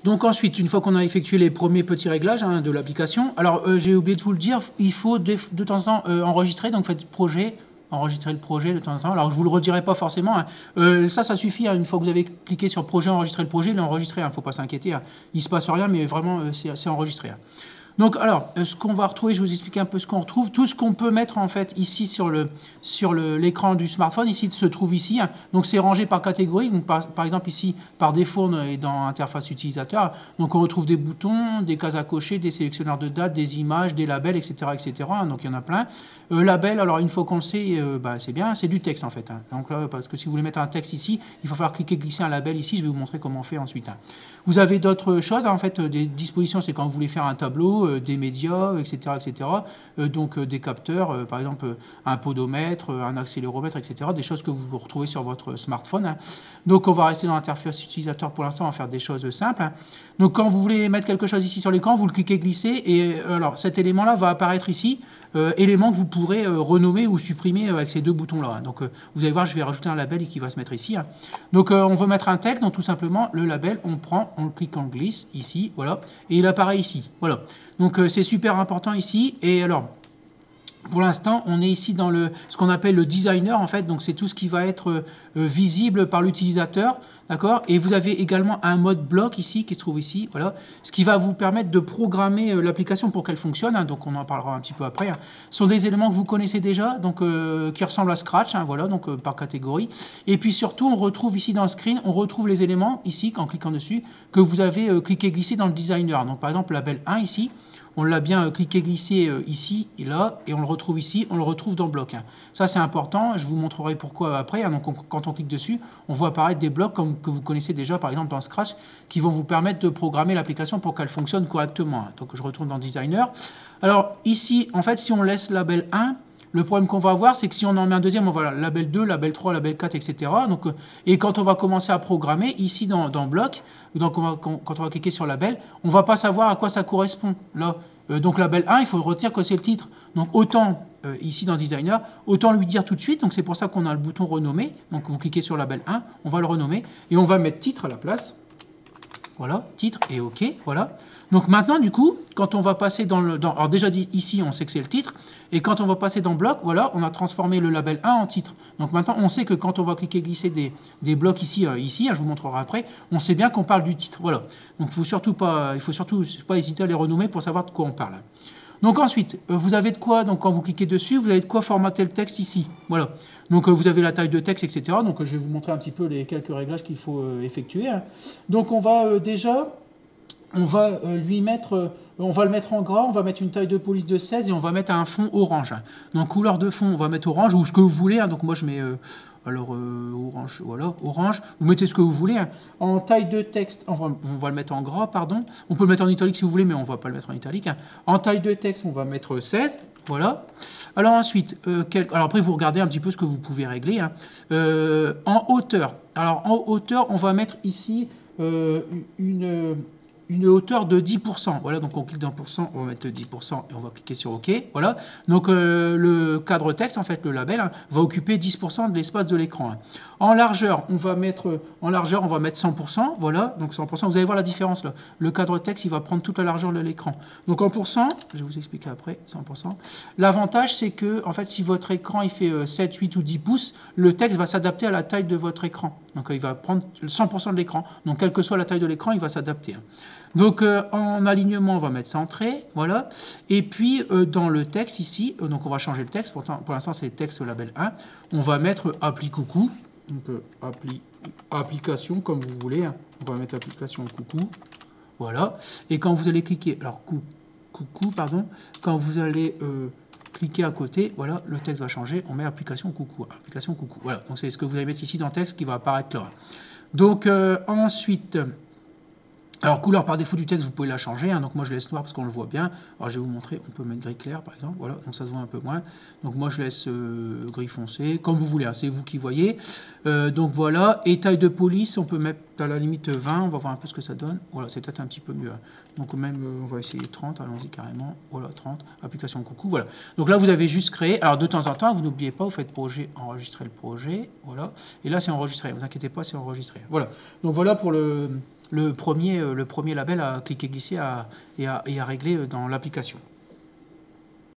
Donc ensuite, une fois qu'on a effectué les premiers petits réglages de l'application, alors j'ai oublié de vous le dire, il faut de temps en temps enregistrer, donc faites projet, enregistrer le projet de temps en temps. Alors je vous le redirai pas forcément, ça suffit, une fois que vous avez cliqué sur projet, enregistrer le projet, il est enregistré, faut pas s'inquiéter, il se passe rien, mais vraiment c'est enregistré. Donc alors, ce qu'on va retrouver, je vais vous expliquer un peu ce qu'on retrouve. Tout ce qu'on peut mettre en fait ici sur l'écran du smartphone, ici se trouve ici. Donc c'est rangé par catégorie. Donc, par exemple ici, par défaut, on est dans interface utilisateur. Donc on retrouve des boutons, des cases à cocher, des sélectionneurs de dates, des images, des labels, etc. etc. Donc il y en a plein. Label, alors une fois qu'on le sait, c'est bien, c'est du texte en fait. Donc là, parce que si vous voulez mettre un texte ici, il va falloir cliquer, glisser un label ici. Je vais vous montrer comment on fait ensuite. Vous avez d'autres choses, en fait, des dispositions, c'est quand vous voulez faire un tableau, des médias, etc. etc. Donc des capteurs, par exemple un podomètre, un accéléromètre, etc. Des choses que vous retrouvez sur votre smartphone. Donc on va rester dans l'interface utilisateur pour l'instant, on va faire des choses simples. Donc quand vous voulez mettre quelque chose ici sur l'écran, vous le cliquez glisser, et alors cet élément-là va apparaître ici, élément que vous pourrez renommer ou supprimer avec ces deux boutons-là. Donc vous allez voir, je vais rajouter un label qui va se mettre ici. Donc on veut mettre un texte, donc tout simplement le label, on prend, on le clique, on le glisse ici, voilà, et il apparaît ici. Voilà. Donc c'est super important ici. Et alors, pour l'instant, on est ici dans ce qu'on appelle le designer, en fait. Donc c'est tout ce qui va être visible par l'utilisateur, d'accord. Et vous avez également un mode bloc ici, qui se trouve ici, voilà, ce qui va vous permettre de programmer l'application pour qu'elle fonctionne. Donc on en parlera un petit peu après. Ce sont des éléments que vous connaissez déjà, donc qui ressemblent à Scratch, voilà, donc par catégorie. Et puis surtout, on retrouve ici dans le screen, on retrouve les éléments ici, en cliquant dessus, que vous avez cliqué glissé dans le designer. Donc par exemple, label 1 ici. On l'a bien cliqué, glissé ici et là, et on le retrouve ici, on le retrouve dans le bloc. Ça, c'est important, je vous montrerai pourquoi après. Donc, quand on clique dessus, on voit apparaître des blocs que vous connaissez déjà, par exemple dans Scratch, qui vont vous permettre de programmer l'application pour qu'elle fonctionne correctement. Donc, je retourne dans Designer. Alors, ici, en fait, si on laisse label 1, le problème qu'on va avoir, c'est que si on en met un deuxième, on va label 2, label 3, label 4, etc. Donc, et quand on va commencer à programmer, ici dans bloc, donc quand on va cliquer sur label, on ne va pas savoir à quoi ça correspond. Là. Donc label 1, il faut retenir que c'est le titre. Donc autant, ici dans Designer, autant lui dire tout de suite. Donc c'est pour ça qu'on a le bouton renommer. Donc vous cliquez sur label 1, on va le renommer. Et on va mettre titre à la place. Voilà, titre et OK, voilà. Donc maintenant, du coup, quand on va passer alors déjà ici, on sait que c'est le titre, et quand on va passer dans bloc, voilà, on a transformé le label 1 en titre. Donc maintenant, on sait que quand on va cliquer, glisser des blocs ici, je vous montrerai après, on sait bien qu'on parle du titre, voilà. Donc il faut surtout pas hésiter à les renommer pour savoir de quoi on parle. Donc ensuite, vous avez de quoi, donc quand vous cliquez dessus, vous avez de quoi formater le texte ici. Voilà. Donc vous avez la taille de texte, etc. Donc je vais vous montrer un petit peu les quelques réglages qu'il faut effectuer. Donc on va déjà, on va lui mettre, on va le mettre en gras, on va mettre une taille de police de 16 et on va mettre un fond orange. Donc couleur de fond, on va mettre orange ou ce que vous voulez. Donc moi je mets orange, voilà, orange. Vous mettez ce que vous voulez. En taille de texte, on va le mettre en gras, pardon. On peut le mettre en italique si vous voulez, mais on ne va pas le mettre en italique. En taille de texte, on va mettre 16. Voilà. Alors ensuite, alors après vous regardez un petit peu ce que vous pouvez régler. En hauteur. Alors en hauteur, on va mettre ici une hauteur de 10%. Voilà, donc on clique dans %, on va mettre 10% et on va cliquer sur OK. Voilà. Donc le cadre texte, en fait, le label, va occuper 10% de l'espace de l'écran. En largeur, on va mettre 100%. Voilà, donc 100%. Vous allez voir la différence là. Le cadre texte, il va prendre toute la largeur de l'écran. Donc en pourcent, je vais vous expliquer après, 100%. L'avantage, c'est que, en fait, si votre écran il fait 7, 8 ou 10 pouces, le texte va s'adapter à la taille de votre écran. Donc il va prendre 100% de l'écran. Donc quelle que soit la taille de l'écran, il va s'adapter. Donc en alignement, on va mettre centré, voilà. Et puis dans le texte ici, donc on va changer le texte, pourtant pour l'instant c'est le texte label 1, on va mettre appli coucou, donc application comme vous voulez, on va mettre application coucou, voilà. Et quand vous allez cliquer, alors coucou, pardon, quand vous allez cliquer à côté, voilà, le texte va changer, on met application coucou, voilà. Donc c'est ce que vous allez mettre ici dans le texte qui va apparaître là. Donc ensuite, alors, couleur par défaut du texte, vous pouvez la changer. Donc, moi, je laisse noir parce qu'on le voit bien. Alors, je vais vous montrer. On peut mettre gris clair, par exemple. Voilà, donc ça se voit un peu moins. Donc, moi, je laisse gris foncé, comme vous voulez. C'est vous qui voyez. Donc, voilà. Et taille de police, on peut mettre à la limite 20. On va voir un peu ce que ça donne. Voilà, c'est peut-être un petit peu mieux. Donc, même, on va essayer 30. Allons-y carrément. Voilà, 30. Application coucou. Voilà. Donc, là, vous avez juste créé. Alors, de temps en temps, vous n'oubliez pas, vous faites projet, enregistrer le projet. Voilà. Et là, c'est enregistré. Ne vous inquiétez pas, c'est enregistré. Voilà. Donc, voilà pour le le premier label à cliquer-glisser et à régler dans l'application.